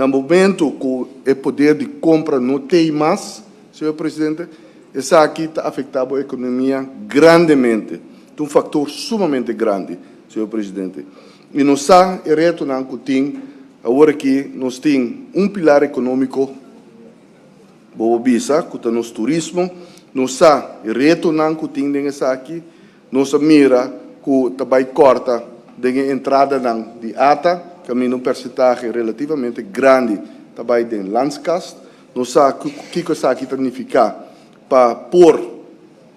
no momento que o poder de compra não tem mais, senhor presidente, isso aqui está afetando a economia grandemente. É um fator sumamente grande, senhor presidente. E nós sabemos, e retornando que tem, agora que nós temos pilar econômico, boa visa, que está no turismo, nós sabemos, e retornando que tem nessa aqui, nós mira que também corta a entrada de ATA, que é um percentagem relativamente grande também de landscast. Nós sabemos o que isso aqui significa para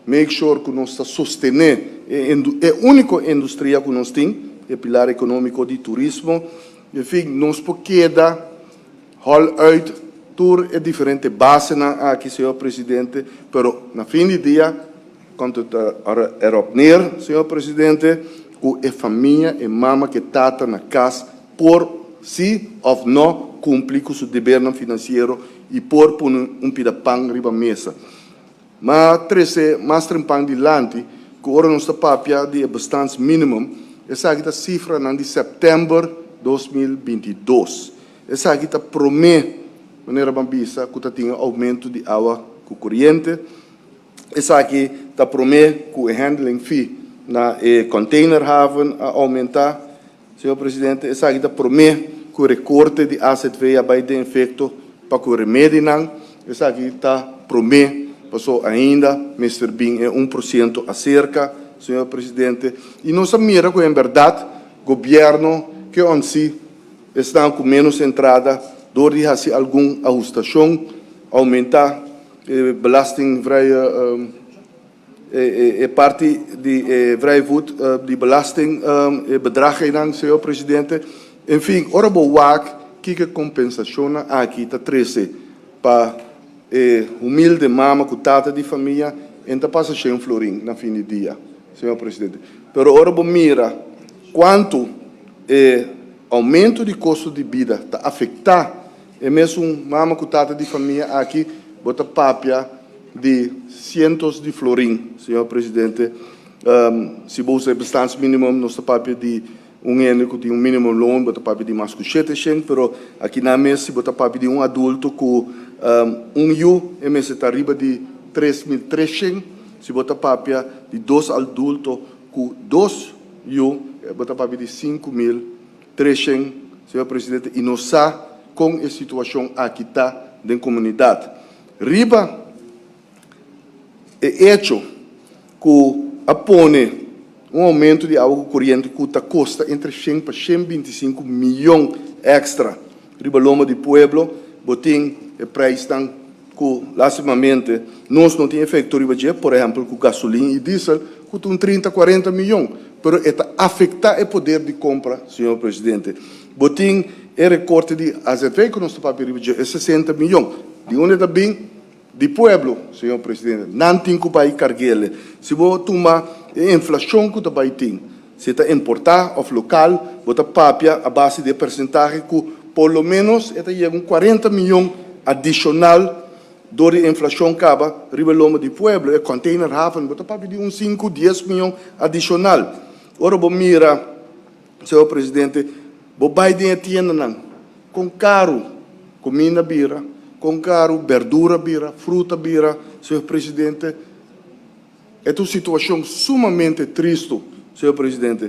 make sure que nós sostener a única indústria que nós temos, o pilar econômico de turismo. Enfim, nós podemos hol uit por diferentes bases aqui, senhor presidente, mas no fim do dia, quando erop neer, senhor presidente, que a família e mama que está na casa por si ou não cumprir com seu dever financeiro e por pidapang riba mesa. Mas trece mais trempang dilante, que ora nossa papia de bastante mínimo, essa aqui a cifra de setembro 2022. Essa aqui a promete, maneira bambisa, que tenha aumento de água corrente. Essa aqui a promete que o handling fee na container haven a aumentar, senhor presidente. Essa aqui a promete que o recorte de AZV vai ter efeito para que o remédio não. Essa aqui a promete, passou ainda, Mr. Bing é 1% acerca, senhor presidente. E nós mira que, em verdade, o governo que onde está com menos entrada, deve fazer alguma ajustação, aumentar belasting parte de vrijheid de belasting bedragen, senhor presidente. Enfim, ora boa que compensação aqui está 13 para humilde mama cutata de família, então passa sem florim na fim do dia, senhor presidente. Pero ora boa mira quanto aumento de custo de vida está afetando é mesmo mama cutata de família aqui bota papia de cientos de florim, senhor presidente. Se você é bastante mínimo, nossa papia de ano que tem mínimo loan, bota papia de mais que 700, pero aqui na mesa, se bota papia de adulto com é mesmo está arriba de 3.300, se bota papia de 2 adultos com 2 bota papia de 5.300, senhor presidente, e nós sabemos com a situação aqui está da comunidade. Riba é hecho que apone aumento de água corrente que custa entre 100 para 125 milhões extra. Riba Loma de Pueblo, botim e preço que, lastimamente, nós não temos efeito riba de, por exemplo, com gasolina e diesel, que tem 30, 40 milhões. Mas está afeta o poder de compra, senhor presidente. Botim e recorte de AZV que nós estamos riba de é 60 milhões. De onde está bem? De Pueblo, senhor presidente, não tem que vai carregar. Se você tomar a inflação que vai ter, se está importar ou local, você papia a base de percentagem que, pelo menos, está chegando 40 milhões adicional do a inflação acaba, Ribaloma de Pueblo, e container haven, você papia de 5, 10 milhões adicional. Ora, você mira, senhor presidente, você vai ter tienda com caro, comida bira, com caro, verdura bira, fruta bira, senhor presidente. É uma situação sumamente triste, senhor presidente.